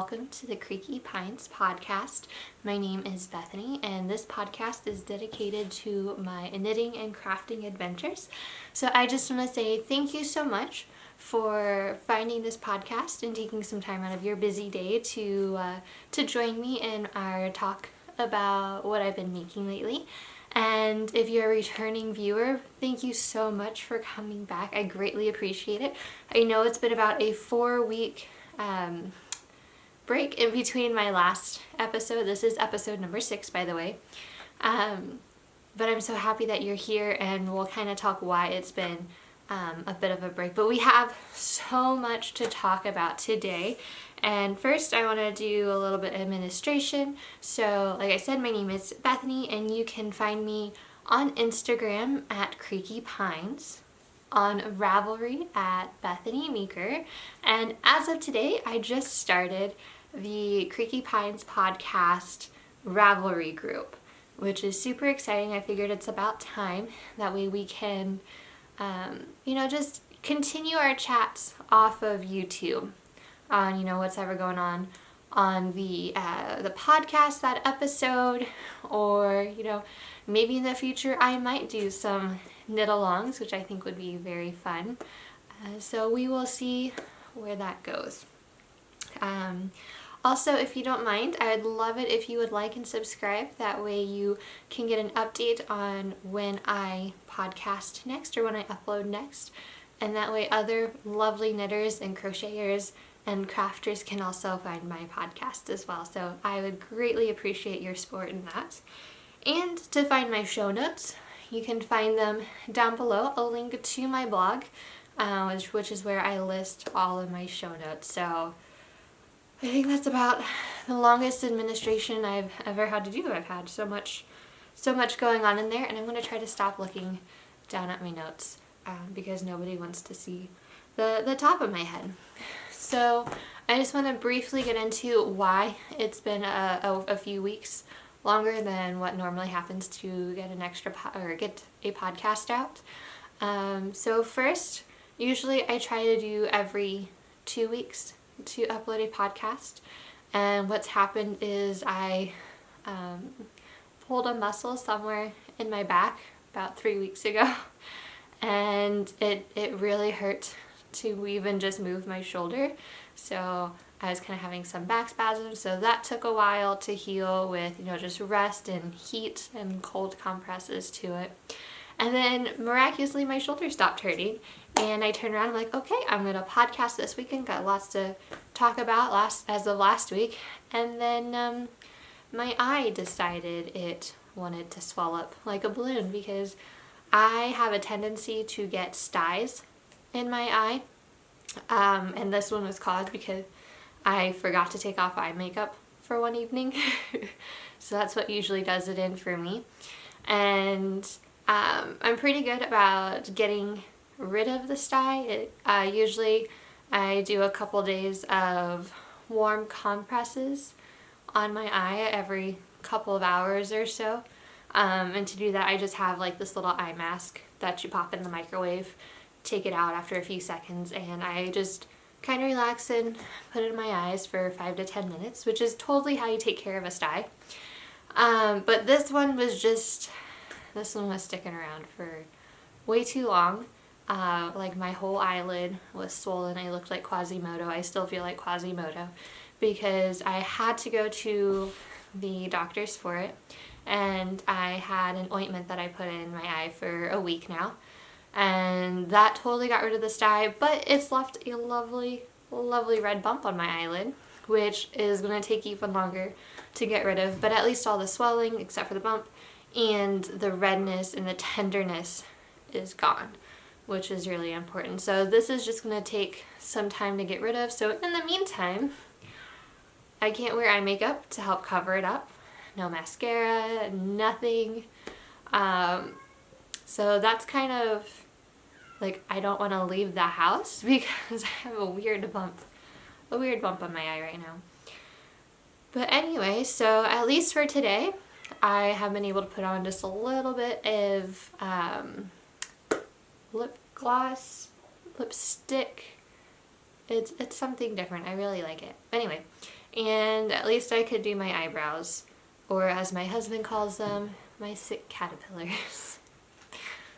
welcome to the Creaky Pines Podcast. My name is Bethany, and this podcast is dedicated to my knitting and crafting adventures. So I just want to say thank you so much for finding this podcast and taking some time out of your busy day to join me in our talk about what I've been making lately. And if you're a returning viewer, thank you so much for coming back. I greatly appreciate it. I know it's been about a 4-week break in between my last episode. This is episode number 6, by the way. But I'm so happy that you're here, and we'll kind of talk why it's been a bit of a break. But we have so much to talk about today. And first, I want to do a little bit of administration. So, like I said, my name is Bethany, and you can find me on Instagram at Creaky Pines, on Ravelry at Bethany Meeker, and as of today, I just started the Creaky Pines Podcast Ravelry group, which is super exciting. I figured it's about time. That way we can, just continue our chats off of YouTube on, what's ever going on the podcast, that episode, or, maybe in the future I might do some knit-alongs, which I think would be very fun. So we will see where that goes. Also, if you don't mind, I'd love it if you would like and subscribe. That way you can get an update on when I podcast next or when I upload next. And that way other lovely knitters and crocheters and crafters can also find my podcast as well. So I would greatly appreciate your support in that. And to find my show notes, you can find them down below, a link to my blog, which is where I list all of my show notes. So I think that's about the longest administration I've ever had to do. I've had so much going on in there, and I'm going to try to stop looking down at my notes because nobody wants to see the top of my head. So I just want to briefly get into why it's been a few weeks longer than what normally happens to get get a podcast out. So first, usually I try to do every 2 weeks to upload a podcast, and what's happened is I pulled a muscle somewhere in my back about 3 weeks ago, and it really hurt to even just move my shoulder. So I was kind of having some back spasms, so that took a while to heal with, just rest and heat and cold compresses to it. And then miraculously my shoulder stopped hurting, and I turned around and I'm like, okay, I'm going to podcast this weekend, got lots to talk about as of last week. And then my eye decided it wanted to swell up like a balloon, because I have a tendency to get styes in my eye. And this one was caused because I forgot to take off eye makeup for one evening. So that's what usually does it in for me. And I'm pretty good about getting rid of the sty. Usually I do a couple days of warm compresses on my eye every couple of hours or so. And to do that, I just have like this little eye mask that you pop in the microwave, take it out after a few seconds, and I just kind of relax and put it in my eyes for 5 to 10 minutes, which is totally how you take care of a sty. But this one was sticking around for way too long. Like my whole eyelid was swollen. I looked like Quasimodo. I still feel like Quasimodo because I had to go to the doctors for it, and I had an ointment that I put in my eye for a week now. And that totally got rid of the sty, but it's left a lovely, lovely red bump on my eyelid, which is going to take even longer to get rid of. But at least all the swelling, except for the bump, and the redness and the tenderness is gone, which is really important. So this is just going to take some time to get rid of. So in the meantime, I can't wear eye makeup to help cover it up. No mascara, nothing. So that's kind of like, I don't want to leave the house because I have a weird bump on my eye right now. But anyway, so at least for today, I have been able to put on just a little bit of lip gloss, lipstick. It's something different. I really like it. Anyway, and at least I could do my eyebrows, or as my husband calls them, my sick caterpillars.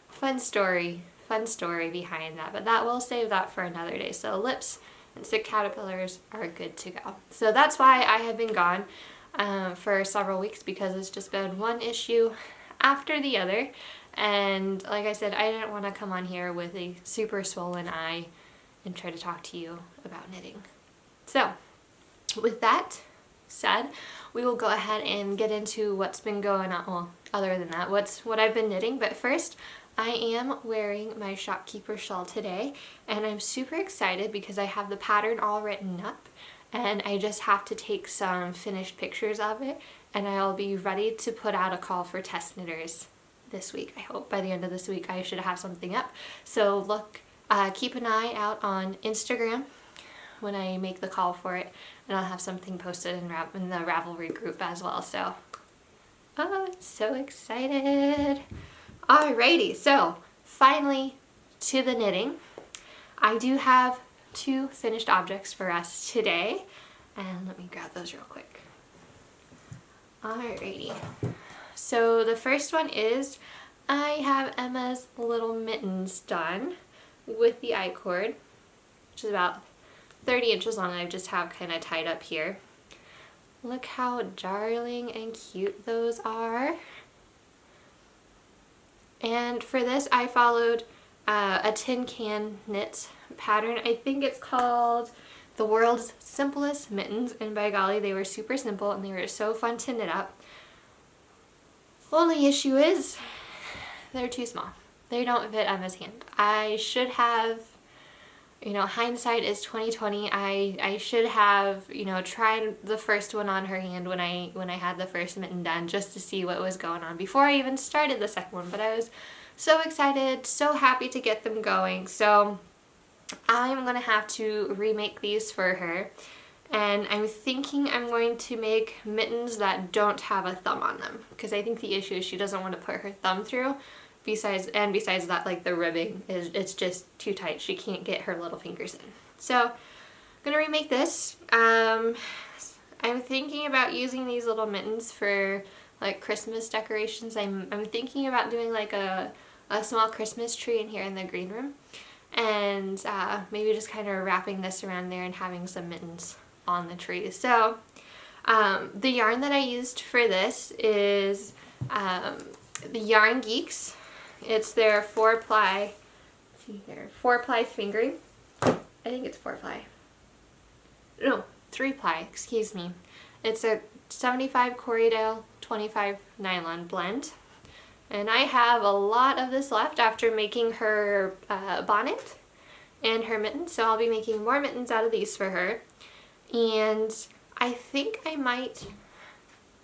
Fun story behind that, but we'll save that for another day. So lips and sick caterpillars are good to go. So that's why I have been gone for several weeks, because it's just been one issue after the other. And like I said, I didn't want to come on here with a super swollen eye and try to talk to you about knitting. So with that said, we will go ahead and get into what's been going on. Well, other than that, what I've been knitting. But first, I am wearing my shopkeeper shawl today, and I'm super excited because I have the pattern all written up, and I just have to take some finished pictures of it, and I'll be ready to put out a call for test knitters this week. I hope by the end of this week I should have something up. So keep an eye out on Instagram when I make the call for it, and I'll have something posted in the Ravelry group as well. So, I'm so excited. Alrighty, so finally to the knitting. I do have 2 finished objects for us today, and let me grab those real quick. Alrighty, so the first one is I have Emma's little mittens done with the I-cord, which is about 30 inches long. I just have kind of tied up here. Look how darling and cute those are. And for this, I followed a tin can knit pattern. I think it's called The World's Simplest Mittens, and by golly, they were super simple and they were so fun to knit up. Only issue is they're too small. They don't fit Emma's hand. I should have, hindsight is 20/20. I should have, tried the first one on her hand when I had the first mitten done, just to see what was going on before I even started the second one. But I was so excited, so happy to get them going. So I'm gonna have to remake these for her, and I'm thinking I'm going to make mittens that don't have a thumb on them, because I think the issue is she doesn't want to put her thumb through. Besides that, like, the ribbing it's just too tight. She can't get her little fingers in. So I'm gonna remake this. I'm thinking about using these little mittens for like Christmas decorations. I'm thinking about doing like a small Christmas tree in here in the green room, and maybe just kind of wrapping this around there and having some mittens on the tree. So the yarn that I used for this is the Yarn Geeks. It's their 4-ply, let's see here, 4-ply fingering. I think it's 4-ply. No, 3-ply, excuse me. It's a 75 Corriedale, 25 nylon blend. And I have a lot of this left after making her bonnet and her mittens, so I'll be making more mittens out of these for her. And I think I might,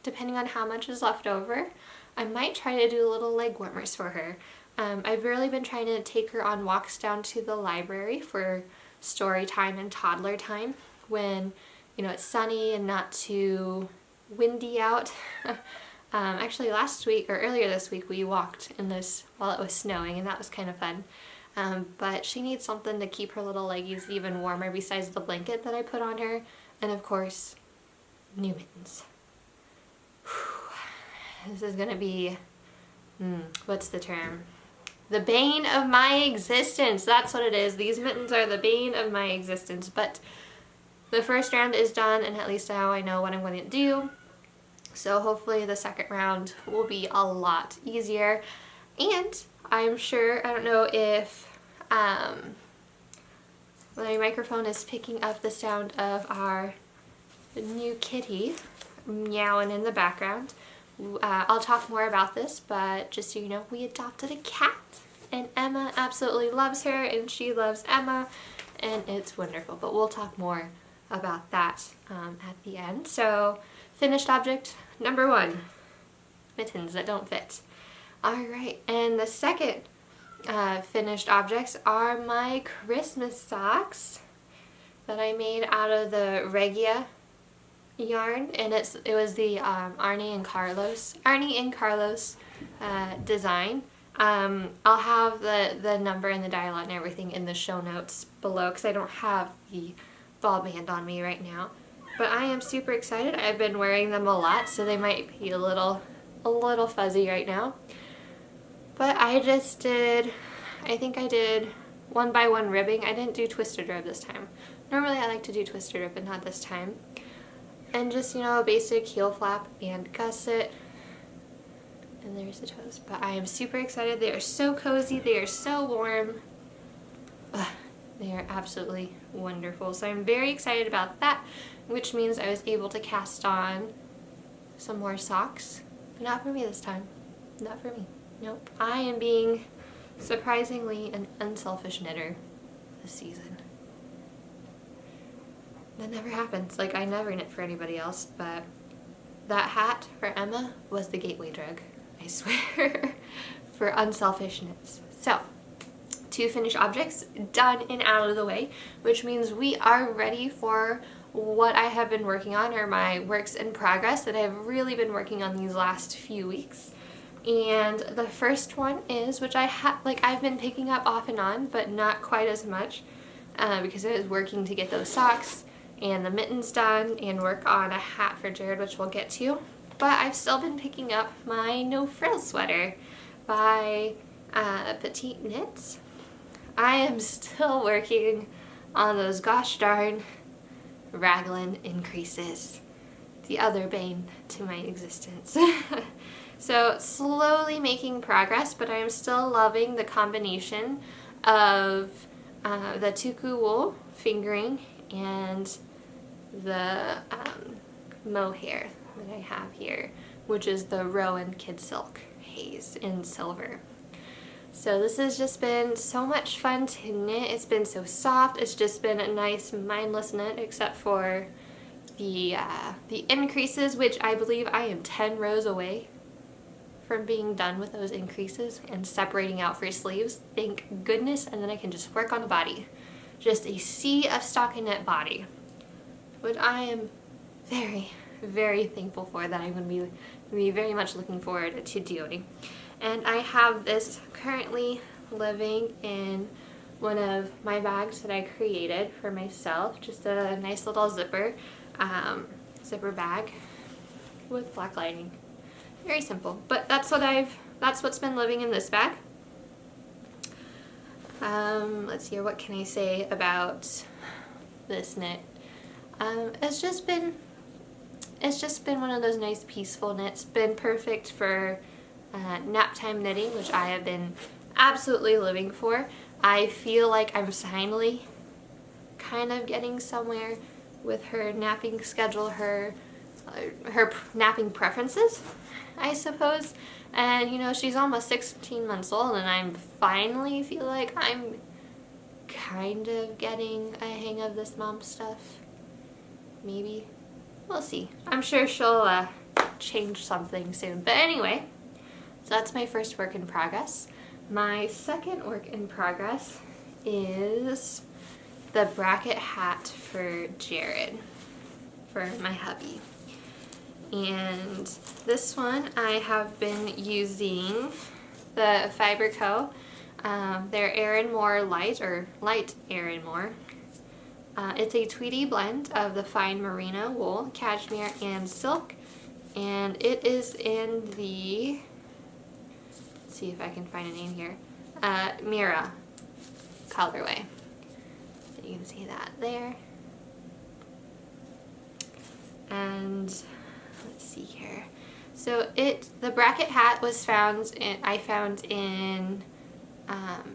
depending on how much is left over, I might try to do little leg warmers for her. I've really been trying to take her on walks down to the library for story time and toddler time when, it's sunny and not too windy out. Actually last week, or earlier this week, we walked in this while it was snowing, and that was kind of fun. But she needs something to keep her little leggies even warmer besides the blanket that I put on her, and of course, new mittens. This is gonna be, what's the term? The bane of my existence. That's what it is. These mittens are the bane of my existence. But the first round is done, and at least now I know what I'm going to do. So hopefully the second round will be a lot easier. And I'm sure, I don't know if my microphone is picking up the sound of our new kitty meowing in the background. I'll talk more about this, but just so you know, we adopted a cat, and Emma absolutely loves her, and she loves Emma, and it's wonderful. But we'll talk more about that at the end. So, finished object number 1, mittens that don't fit. Alright, and the second finished objects are my Christmas socks that I made out of the Regia yarn, and it was the Arnie and Carlos design. I'll have the number and the dial and everything in the show notes below, because I don't have the ball band on me right now. But I am super excited. I've been wearing them a lot, so they might be a little fuzzy right now. But I think I did 1x1 ribbing. I didn't do twisted rib this time. Normally I like to do twisted rib, but not this time. And just, a basic heel flap and gusset. And there's the toes. But I am super excited. They are so cozy. They are so warm. Ugh, they are absolutely wonderful. So I'm very excited about that, which means I was able to cast on some more socks. But not for me this time. Not for me. Nope. I am being surprisingly an unselfish knitter this season. That never happens. Like, I never knit for anybody else, but that hat for Emma was the gateway drug, I swear, for unselfish knits. So, 2 finished objects done and out of the way, which means we are ready for what I have been working on, or my works in progress that I've really been working on these last few weeks. And the first one is, which I've been picking up off and on, but not quite as much, because I was working to get those socks and the mittens done and work on a hat for Jared, which we'll get to. But I've still been picking up my no frill sweater by Petite Knits. I am still working on those gosh darn raglan increases, the other bane to my existence. So slowly making progress, but I am still loving the combination of the tuku wool fingering and the mohair that I have here, which is the Rowan Kid Silk Haze in silver. So this has just been so much fun to knit. It's been so soft. It's just been a nice mindless knit, except for the increases, which I believe I am 10 rows away from being done with those increases and separating out for sleeves. Thank goodness, and then I can just work on the body. Just a sea of stockinette body, which I am very, very thankful for, that I'm going to be very much looking forward to doing. And I have this currently living in one of my bags that I created for myself, just a nice little zipper bag with black lining. Very simple, but that's what's been living in this bag. Let's see here, what can I say about this knit? It's just been one of those nice peaceful knits. Been perfect for nap time knitting, which I have been absolutely living for. I feel like I'm finally kind of getting somewhere with her napping schedule, her napping preferences, I suppose. And she's almost 16 months old, and I'm finally feel like I'm kind of getting a hang of this mom stuff. Maybe. We'll see. I'm sure she'll change something soon. But anyway, so that's my first work in progress. My second work in progress is the bracket hat for Jared, for my hubby. And this one I have been using the Fiber Co. Their Erin Moore Light, or Light Erin Moore. It's a tweedy blend of the fine merino wool, cashmere, and silk. And it is in the, let's see if I can find a name here, Mira colorway. So you can see that there. And let's see here. So the bracket hat was I found in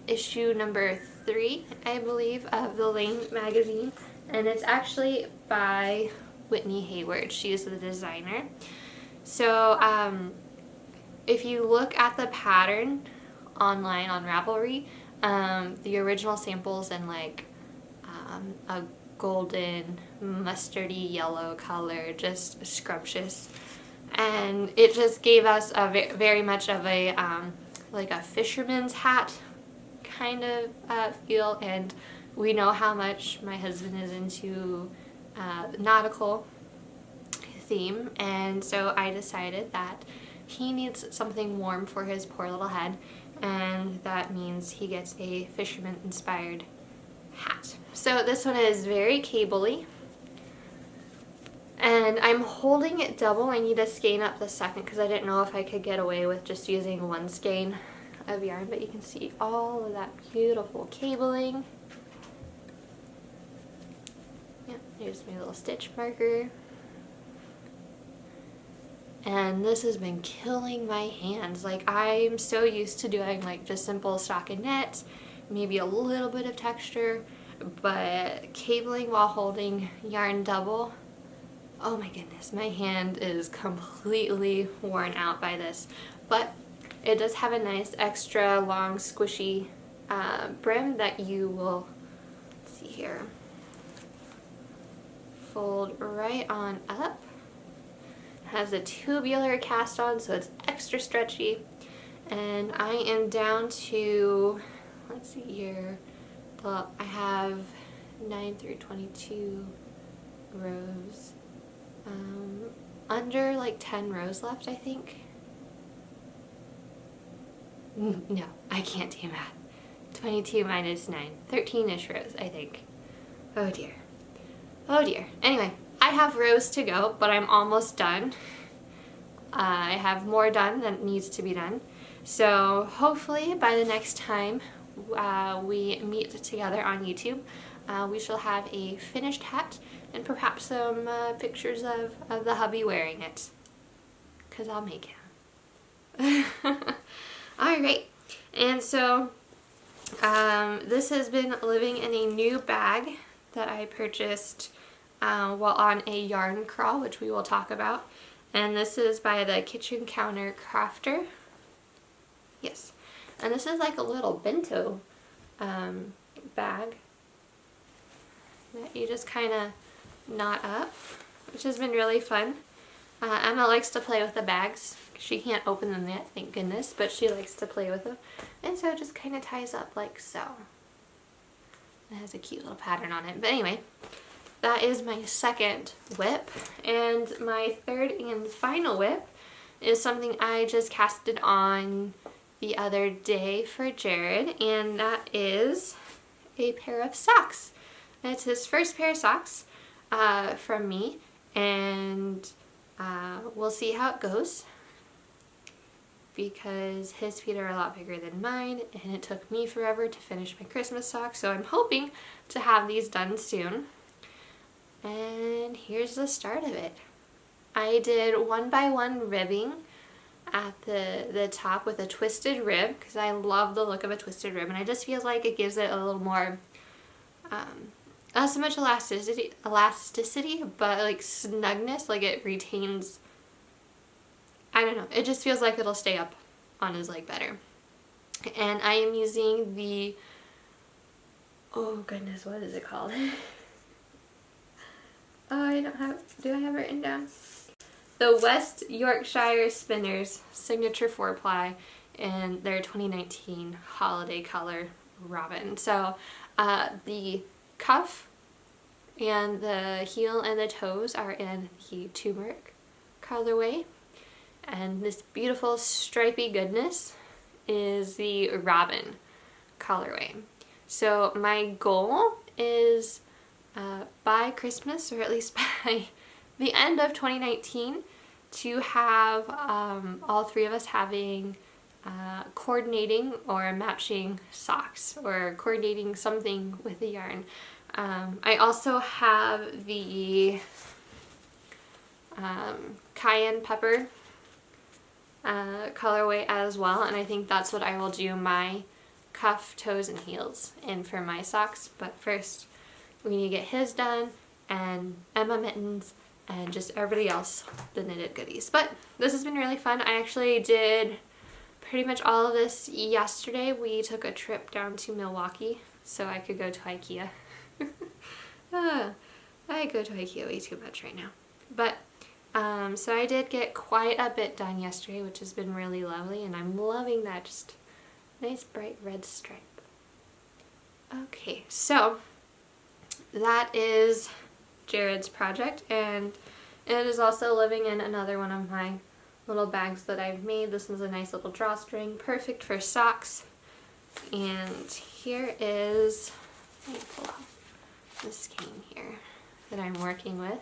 issue number 3, I believe, of the Lane magazine, and it's actually by Whitney Hayward. She is the designer. So if you look at the pattern online on Ravelry, the original samples in like a golden mustardy yellow color, just scrumptious, and it just gave us a very much of a like a fisherman's hat kind of feel. And we know how much my husband is into nautical theme, and so I decided that he needs something warm for his poor little head, and that means he gets a fisherman inspired hat. So this one is very cable-y, And I'm holding it double. I need to skein up the second because I didn't know if I could get away with just using one skein of yarn, but you can see all of that beautiful cabling. Yep, here's my little stitch marker. And this has been killing my hands. Like, I'm so used to doing like just simple stockinette, maybe a little bit of texture, but cabling while holding yarn double, oh my goodness, my hand is completely worn out by this. But it does have a nice extra long squishy brim that you will, let's see here, fold right on up. Has a tubular cast on, so it's extra stretchy. And I am down to, let's see here, well, I have 9 through 22 rows. Under like 10 rows left, I think. No, I can't do math. 22 minus 9, 13-ish rows, I think. Oh dear. Oh dear. Anyway, I have rows to go, but I'm almost done. I have more done than needs to be done. So hopefully by the next time we meet together on YouTube, we shall have a finished hat and perhaps some pictures of the hubby wearing it. Because I'll make him. Alright, and so this has been living in a new bag that I purchased while on a yarn crawl, which we will talk about. And this is by the Kitchen Counter Crafter. Yes. And this is like a little bento bag that you just kind of knot up, which has been really fun. Emma likes to play with the bags. She can't open them yet, thank goodness, but she likes to play with them. And so it just kind of ties up like so. It has a cute little pattern on it. But anyway, that is my second whip. And my third and final whip is something I just casted on the other day for Jared, and that is a pair of socks. It's his first pair of socks from me, and we'll see how it goes because his feet are a lot bigger than mine, and it took me forever to finish my Christmas socks, so I'm hoping to have these done soon. And here's the start of it. I did 1x1 ribbing at the top with a twisted rib because I love the look of a twisted rib, and I just feel like it gives it a little more not so much elasticity, but like snugness, like it retains, I don't know, it just feels like it'll stay up on his leg better. And I am using the, oh goodness, what is it called? Oh, I don't have, do I have it written down? The West Yorkshire Spinners Signature 4-ply in their 2019 holiday color robin. So the cuff and the heel and the toes are in the turmeric colorway, and this beautiful stripy goodness is the robin colorway. So my goal is by Christmas, or at least by the end of 2019, to have all three of us having coordinating or matching socks, or coordinating something with the yarn. I also have the cayenne pepper colorway as well, and I think that's what I will do my cuff, toes, and heels in for my socks. But first we need to get his done, and Emma mittens, and just everybody else, the knitted goodies. But this has been really fun. I actually did pretty much all of this yesterday. We took a trip down to Milwaukee so I could go to IKEA. I go to IKEA way too much right now. But so I did get quite a bit done yesterday, which has been really lovely, and I'm loving that just nice bright red stripe. Okay, so that is Jared's project, and it is also living in another one of my little bags that I've made. This is a nice little drawstring, perfect for socks. And here is, let me pull out the skein here that I'm working with.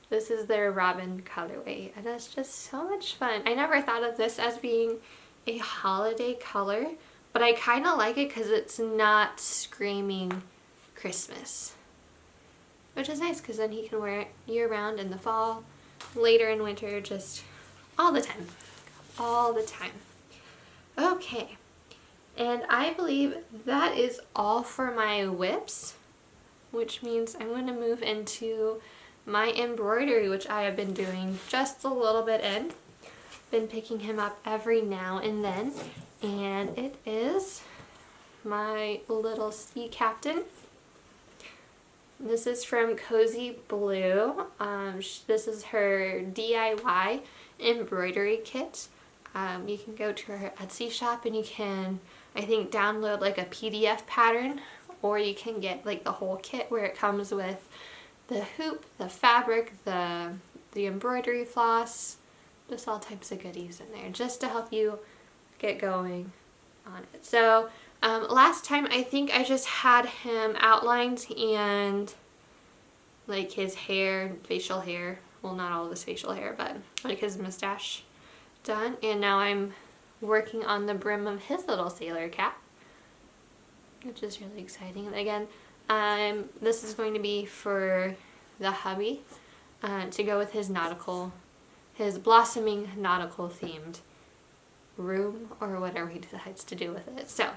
This is their Robin colorway, and it's just so much fun. I never thought of this as being a holiday color, but I kind of like it because it's not screaming Christmas, which is nice because then he can wear it year-round in the fall, later in winter, just all the time. All the time. Okay, and I believe that is all for my whips, which means I'm going to move into my embroidery, which I have been doing just a little bit in. Been picking him up every now and then, and it is my little sea captain. This is from Cozy Blue. This is her DIY embroidery kit. You can go to her Etsy shop and you can, I think, download like a PDF pattern, or you can get like the whole kit where it comes with the hoop, the fabric, the embroidery floss, just all types of goodies in there just to help you get going on it. So last time I think I just had him outlined and like his hair, facial hair, well not all of his facial hair, but like his mustache done, and now I'm working on the brim of his little sailor cap, which is really exciting. And again, this is going to be for the hubby to go with his blossoming nautical themed room, or whatever he decides to do with it. So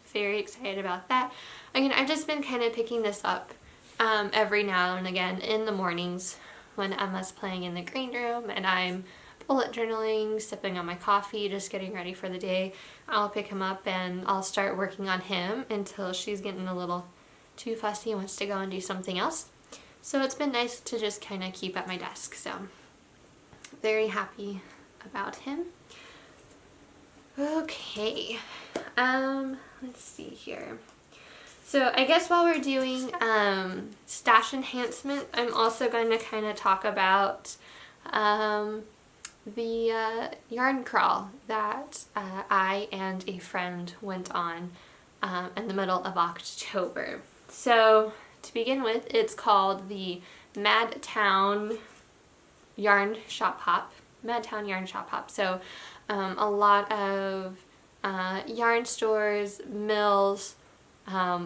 very excited about that. Again, I've just been kind of picking this up every now and again in the mornings when Emma's playing in the green room and I'm bullet journaling, sipping on my coffee, just getting ready for the day. I'll pick him up and I'll start working on him until she's getting a little too fussy and wants to go and do something else. So it's been nice to just kind of keep at my desk. So very happy about him. Okay, let's see here. So I guess while we're doing stash enhancement, I'm also going to kind of talk about the yarn crawl that I and a friend went on in the middle of October. So to begin with, it's called the Madtown Yarn Shop Hop. Madtown Yarn Shop Hop. So a lot of yarn stores, mills,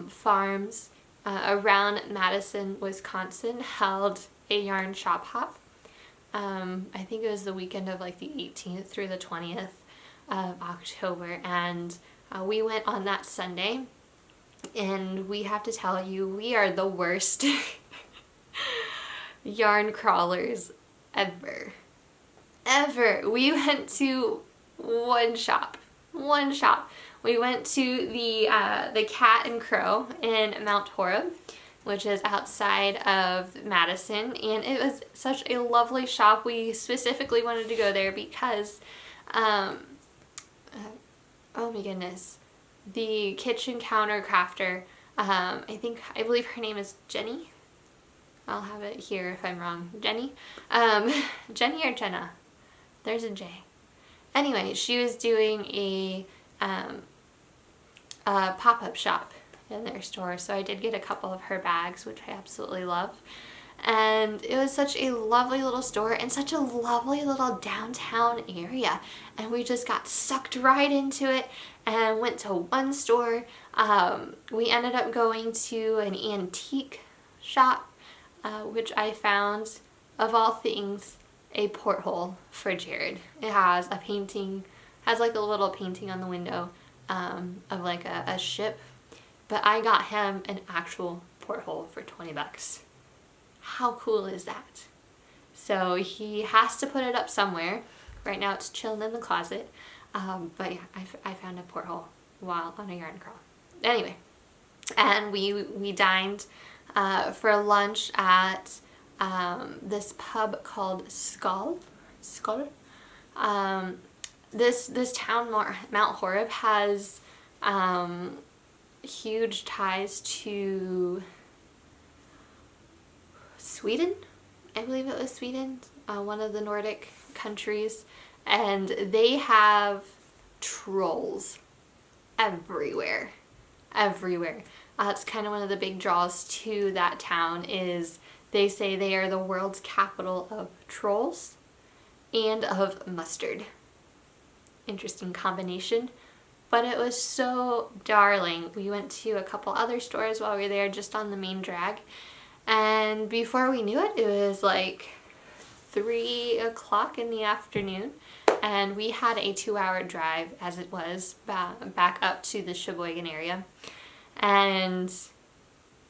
farms around Madison, Wisconsin held a yarn shop hop. I think it was the weekend of like the 18th through the 20th of October, and we went on that Sunday, and we have to tell you, we are the worst yarn crawlers ever. We went to one shop. We went to the Cat and Crow in Mount Horeb, which is outside of Madison, and it was such a lovely shop. We specifically wanted to go there because, oh my goodness, the kitchen counter crafter, I believe her name is Jenny. I'll have it here if I'm wrong. Jenny? Jenny or Jenna? There's a J. Anyway, she was doing a pop-up shop in their store, so I did get a couple of her bags, which I absolutely love. And it was such a lovely little store and such a lovely little downtown area, and we just got sucked right into it and went to one store. We ended up going to an antique shop, which I found, of all things, a porthole for Jared. It has a painting, has like a little painting on the window of like a ship, but I got him an actual porthole for $20. How cool is that? So he has to put it up somewhere. Right now it's chilling in the closet, but yeah, I found a porthole while on a yarn crawl. Anyway, and we dined for lunch at this pub called Skull. This town, Mount Horeb, has huge ties to Sweden. I believe it was Sweden, one of the Nordic countries, and they have trolls everywhere. It's kind of one of the big draws to that town is They say they are the world's capital of trolls and of mustard. Interesting combination. But it was so darling. We went to a couple other stores while we were there, just on the main drag. And before we knew it, it was like 3 o'clock in the afternoon. And we had a 2-hour drive, as it was, back up to the Sheboygan area. And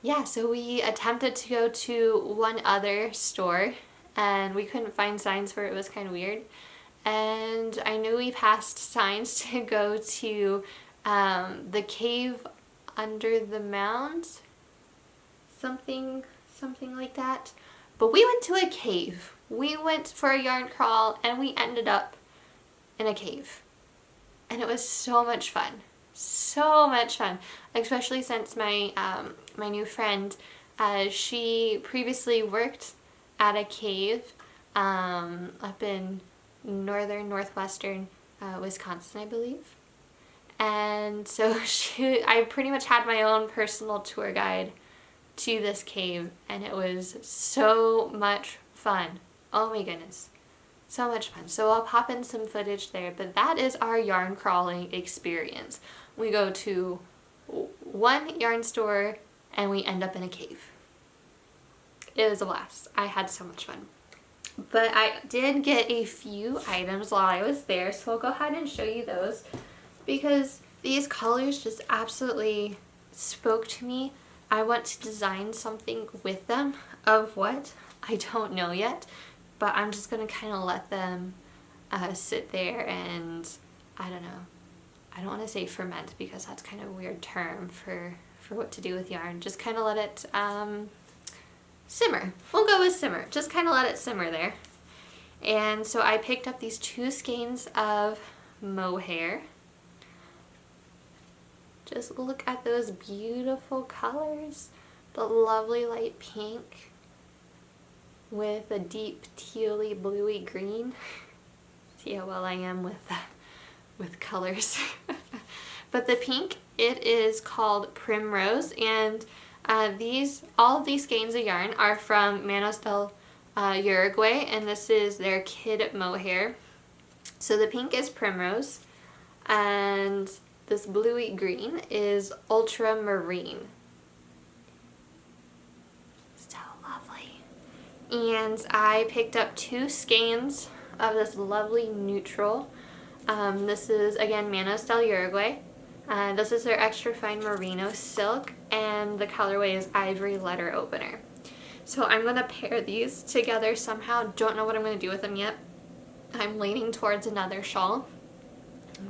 yeah, so we attempted to go to one other store, and we couldn't find signs for it. It was kind of weird. And I knew we passed signs to go to the cave under the mound, something like that. But we went to a cave. We went for a yarn crawl, and we ended up in a cave. And it was so much fun. So much fun. Especially since my my new friend, she previously worked at a cave up in northwestern Wisconsin, I believe. And so I pretty much had my own personal tour guide to this cave, and it was so much fun. Oh my goodness. So much fun. So I'll pop in some footage there, but that is our yarn crawling experience. We go to one yarn store and we end up in a cave. It was a blast. I had so much fun. But I did get a few items while I was there, so I'll go ahead and show you those because these colors just absolutely spoke to me. I want to design something with them. Of what? I don't know yet, but I'm just going to kind of let them sit there and, I don't know. I don't want to say ferment because that's kind of a weird term for what to do with yarn. Just kind of let it simmer. We'll go with simmer. Just kind of let it simmer there. And so I picked up these 2 skeins of mohair. Just look at those beautiful colors. The lovely light pink with a deep tealy bluey green. See how well I am with colors. But the pink, it is called Primrose, and all of these skeins of yarn are from Manos del Uruguay, and this is their kid mohair. So the pink is Primrose, and this bluey green is Ultramarine. So lovely. And I picked up 2 skeins of this lovely neutral. This is, again, Manos del Uruguay. This is their extra fine merino silk, and the colorway is Ivory Letter Opener. So I'm going to pair these together somehow. Don't know what I'm going to do with them yet. I'm leaning towards another shawl,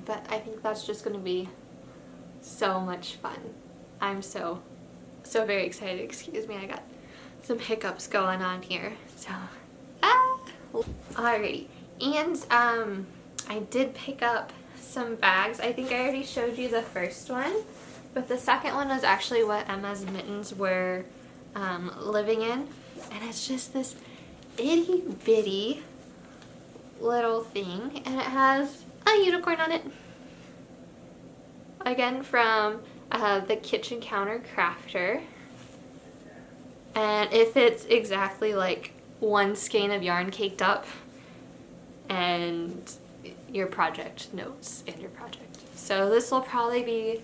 but I think that's just going to be so much fun. I'm so very excited. Excuse me, I got some hiccups going on here. So, alrighty. And I did pick up some bags. I think I already showed you the first one, but the second one was actually what Emma's mittens were living in, and it's just this itty bitty little thing, and it has a unicorn on it. Again, from the Kitchen Counter Crafter, and it fits exactly like 1 skein of yarn caked up and your project notes in your project. So this will probably be,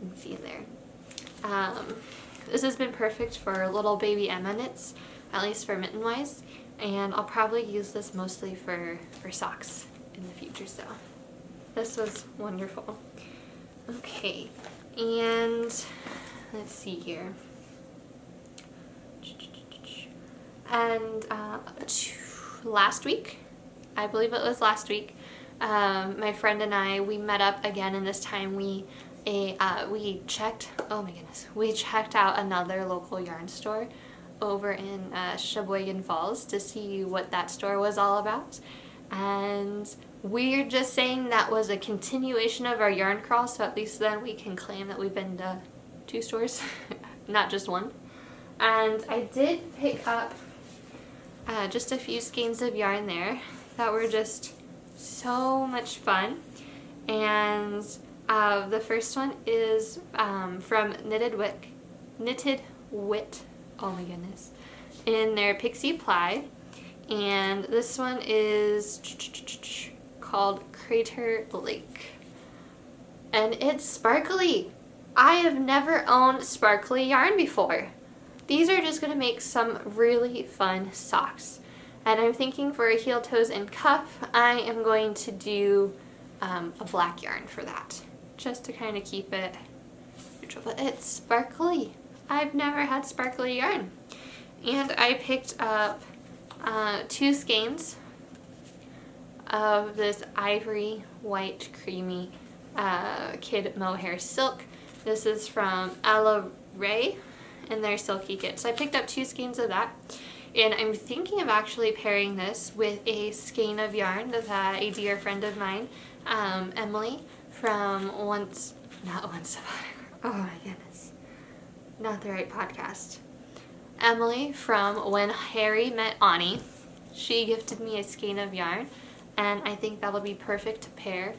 let's see in there. This has been perfect for little baby Emma knits, at least for mitten wise, and I'll probably use this mostly for socks in the future. So this was wonderful. Okay, and let's see here. And last week, I believe it was last week, my friend and I, we met up again, and this time we checked, oh my goodness, we checked out another local yarn store over in Sheboygan Falls to see what that store was all about. And we're just saying that was a continuation of our yarn crawl, so at least then we can claim that we've been to 2 stores, not just 1. And I did pick up just a few skeins of yarn there that were just so much fun. And the first one is from Knitted Wit. Oh my goodness. in their Pixie Ply. And this one is called Crater Lake. And it's sparkly. I have never owned sparkly yarn before. These are just going to make some really fun socks. And I'm thinking for a heel, toes, and cuff, I am going to do a black yarn for that. Just to kind of keep it neutral. But it's sparkly. I've never had sparkly yarn. And I picked up 2 skeins of this ivory white creamy kid mohair silk. This is from Ella Ray in their Silky Kit. So I picked up 2 skeins of that. And I'm thinking of actually pairing this with a skein of yarn that a dear friend of mine, Emily, from oh my goodness, not the right podcast. Emily from When Harry Met Ani, she gifted me a skein of yarn, and I think that'll be perfect to pair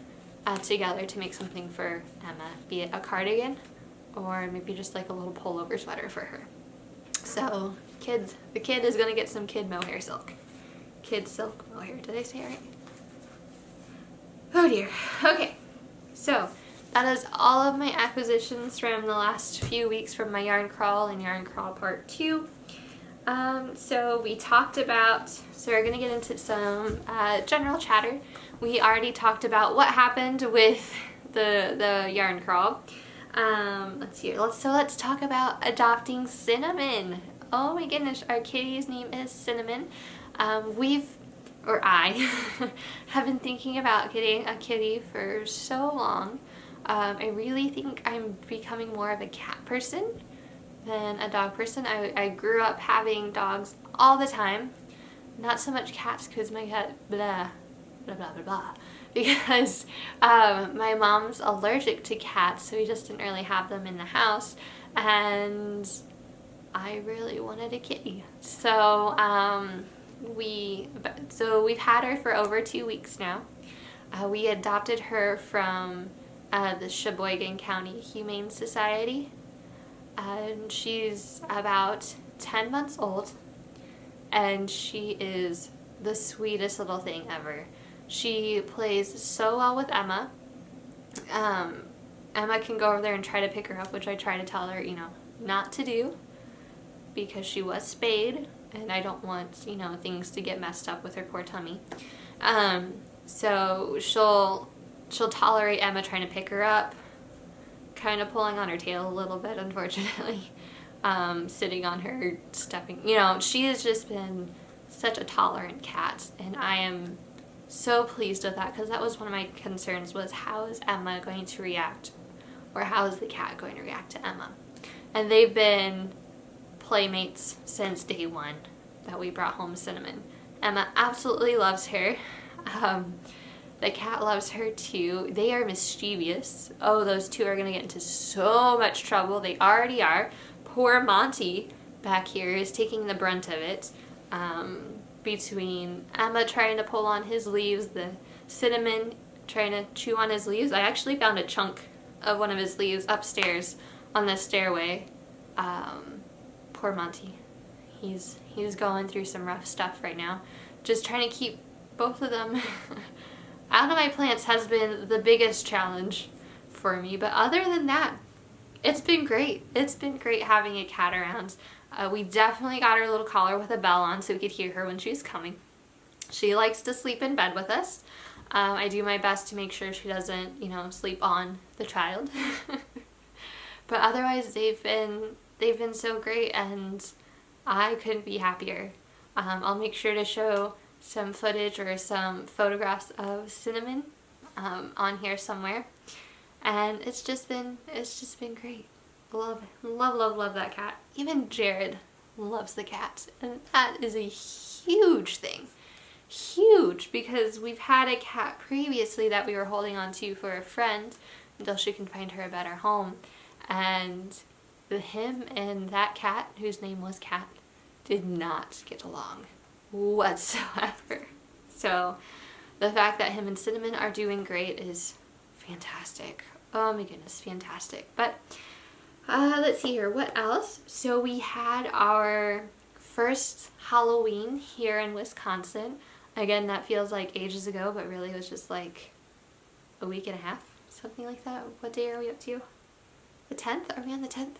together to make something for Emma, be it a cardigan or maybe just like a little pullover sweater for her. So the kid is gonna get some kid mohair silk. Kid silk mohair, did I say it right? Oh dear. Okay, so that is all of my acquisitions from the last few weeks from my yarn crawl and yarn crawl part 2. So we talked about, so we're going to get into some general chatter. We already talked about what happened with the yarn crawl. Let's see, let's talk about adopting Cinnamon. Oh my goodness, our kitty's name is Cinnamon. I have been thinking about getting a kitty for so long. I really think I'm becoming more of a cat person than a dog person. I grew up having dogs all the time. Not so much cats because my cat, blah, blah, blah, blah, blah. Because my mom's allergic to cats, so we just didn't really have them in the house. And I really wanted a kitty. So we've had her for over 2 weeks now. We adopted her from the Sheboygan County Humane Society. And she's about 10 months old, and she is the sweetest little thing ever. She plays so well with Emma. Emma can go over there and try to pick her up, which I try to tell her, not to do, because she was spayed, and I don't want, things to get messed up with her poor tummy. So she'll tolerate Emma trying to pick her up, kind of pulling on her tail a little bit, unfortunately, sitting on her, stepping, she has just been such a tolerant cat, and I am so pleased with that, because that was one of my concerns, was how is Emma going to react, or how is the cat going to react to Emma? And they've been playmates since day 1 that we brought home Cinnamon. Emma absolutely loves her. The cat loves her too. They are mischievous. Oh, those two are going to get into so much trouble. They already are. Poor Monty back here is taking the brunt of it. Between Emma trying to pull on his leaves, the Cinnamon trying to chew on his leaves. I actually found a chunk of one of his leaves upstairs on the stairway. Poor Monty. He's going through some rough stuff right now. Just trying to keep both of them out of my plants has been the biggest challenge for me. But other than that, it's been great. It's been great having a cat around. We definitely got her little collar with a bell on so we could hear her when she was coming. She likes to sleep in bed with us. I do my best to make sure she doesn't, sleep on the child. But otherwise, they've been so great, and I couldn't be happier. I'll make sure to show some footage or some photographs of Cinnamon on here somewhere, and it's just been great. Love that cat. Even Jared loves the cat, and that is a huge thing. Huge, because we've had a cat previously that we were holding on to for a friend until she can find her a better home, and him and that cat, whose name was Cat, did not get along whatsoever. So the fact that him and Cinnamon are doing great is fantastic. Oh my goodness, fantastic. But let's see here, what else? So we had our first Halloween here in Wisconsin. Again, that feels like ages ago, but really it was just like a week and a half, something like that. What day are we up to? The 10th? Are we on the 10th?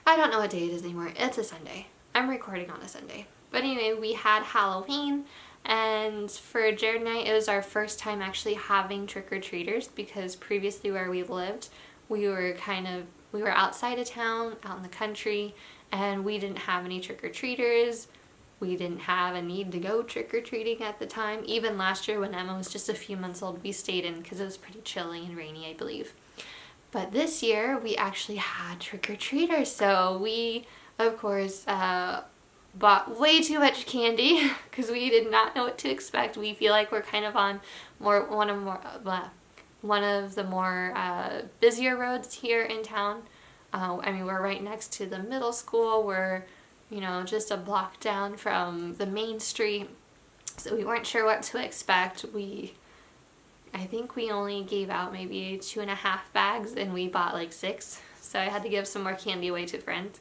I don't know what day it is anymore. It's a Sunday. I'm recording on a Sunday. But anyway, we had Halloween, and for Jared and I, it was our first time actually having trick-or-treaters, because previously where we lived, we were outside of town, out in the country, and we didn't have any trick-or-treaters. We didn't have a need to go trick-or-treating at the time. Even last year when Emma was just a few months old, we stayed in because it was pretty chilly and rainy, I believe. But this year, we actually had trick-or-treaters, so we, of course, bought way too much candy because we did not know what to expect. We feel like we're kind of on one of the more busier roads here in town. We're right next to the middle school. We're, just a block down from the main street, so we weren't sure what to expect. I think we only gave out maybe 2.5 bags, and we bought like 6, so I had to give some more candy away to friends.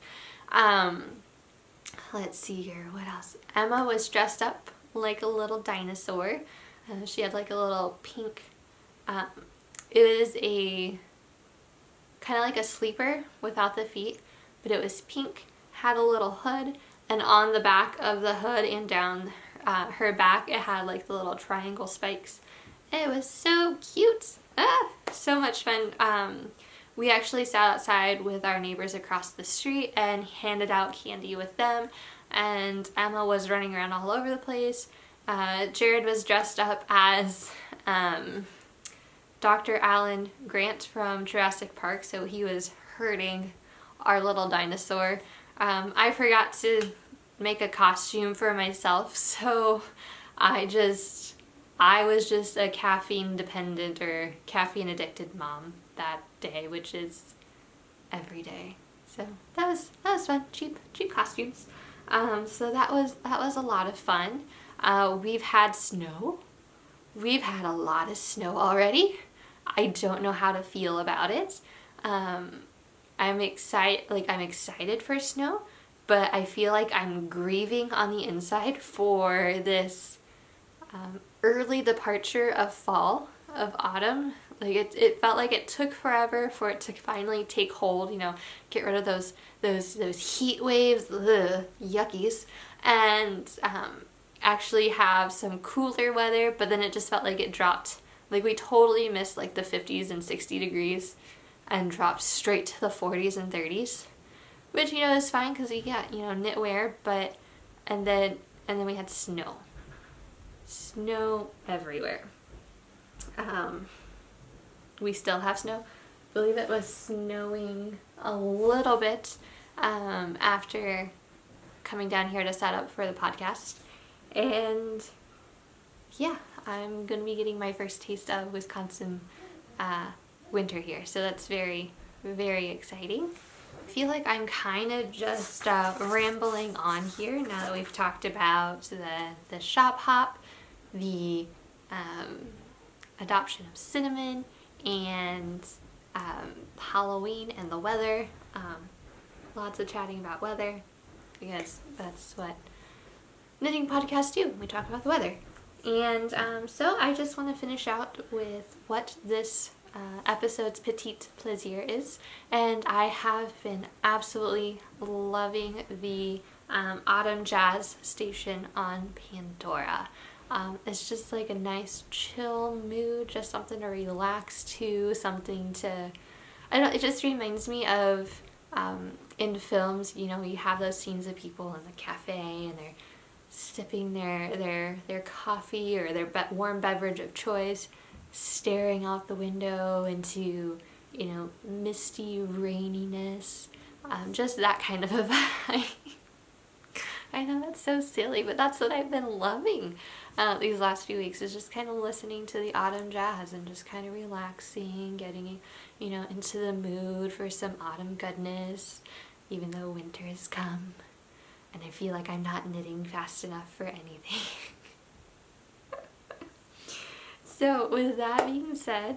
Let's see here, what else? Emma was dressed up like a little dinosaur. She had like a little pink, it was a kind of like a sleeper without the feet, but it was pink, had a little hood, and on the back of the hood and down her back, it had like the little triangle spikes. It was so cute. So much fun. We actually sat outside with our neighbors across the street and handed out candy with them, and Emma was running around all over the place. Jared was dressed up as Dr. Alan Grant from Jurassic Park, so he was herding our little dinosaur. I forgot to make a costume for myself, so I was just a caffeine dependent or caffeine addicted mom that day, which is every day. So that was fun. Cheap costumes. So that was a lot of fun. We've had snow. We've had a lot of snow already. I don't know how to feel about it. I'm excited for snow, but I feel like I'm grieving on the inside for this early departure of fall, of autumn. Like it felt like it took forever for it to finally take hold, get rid of those heat waves, yuckies, and actually have some cooler weather, but then it just felt like it dropped. Like we totally missed like the 50s and 60 degrees and dropped straight to the 40s and 30s, which, is fine because we got, knitwear, and then we had snow. Snow everywhere. We still have snow. I believe it was snowing a little bit after coming down here to set up for the podcast. And yeah, I'm going to be getting my first taste of Wisconsin winter here. So that's very, very exciting. I feel like I'm kind of just rambling on here now that we've talked about the shop hop, the adoption of cinnamon, and Halloween and the weather. Lots of chatting about weather, because that's what knitting podcasts do. We talk about the weather. And so I just want to finish out with what this episode's petite plaisir is. And I have been absolutely loving the Autumn Jazz station on Pandora. It's just like a nice chill mood, just something to relax to, something to, I don't know, it just reminds me of in films, you have those scenes of people in the cafe and they're sipping their coffee or their warm beverage of choice, staring out the window into, misty raininess, just that kind of a vibe. I know that's so silly, but that's what I've been loving these last few weeks, is just kind of listening to the autumn jazz and just kind of relaxing, getting, into the mood for some autumn goodness, even though winter has come and I feel like I'm not knitting fast enough for anything. So with that being said,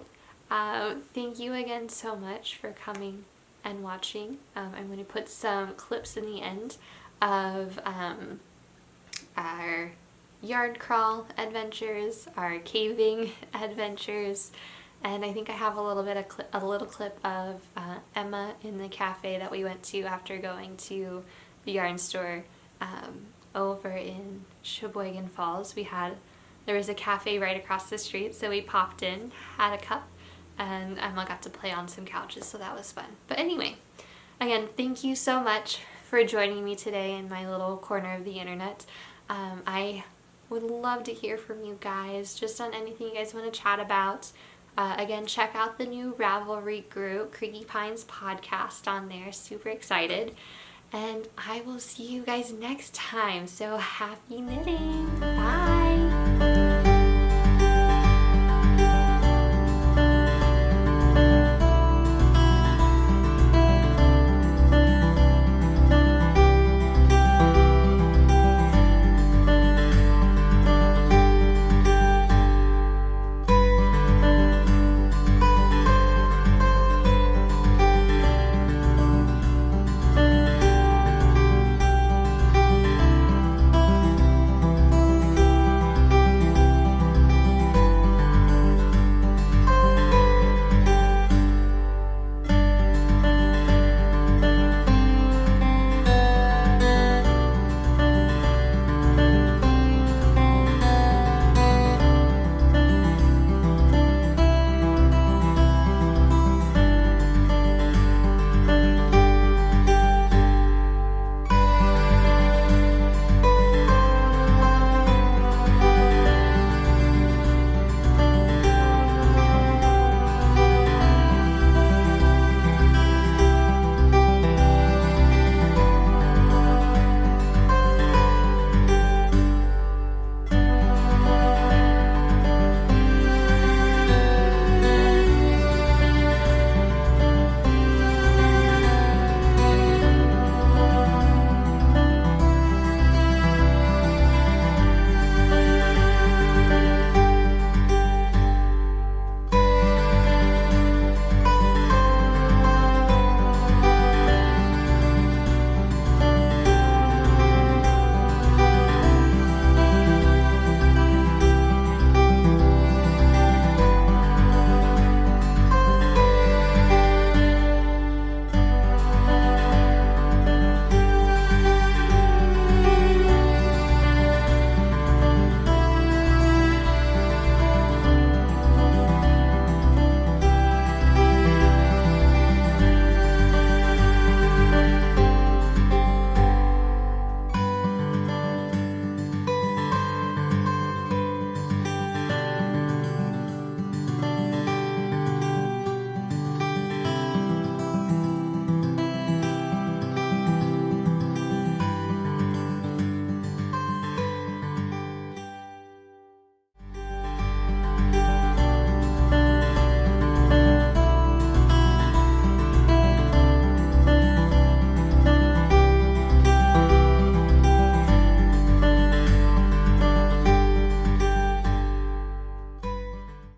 thank you again so much for coming and watching. I'm going to put some clips in the end of our yard crawl adventures, our caving adventures, and I think I have a little clip of Emma in the cafe that we went to after going to the yarn store over in Sheboygan Falls. There was a cafe right across the street, so we popped in, had a cup, and Emma got to play on some couches, so that was fun. But anyway, again, thank you so much for joining me today in my little corner of the internet. I would love to hear from you guys, just on anything you guys want to chat about. Again, check out the new Ravelry group, Creaky Pines Podcast, on there. Super excited. And I will see you guys next time. So happy knitting. Bye.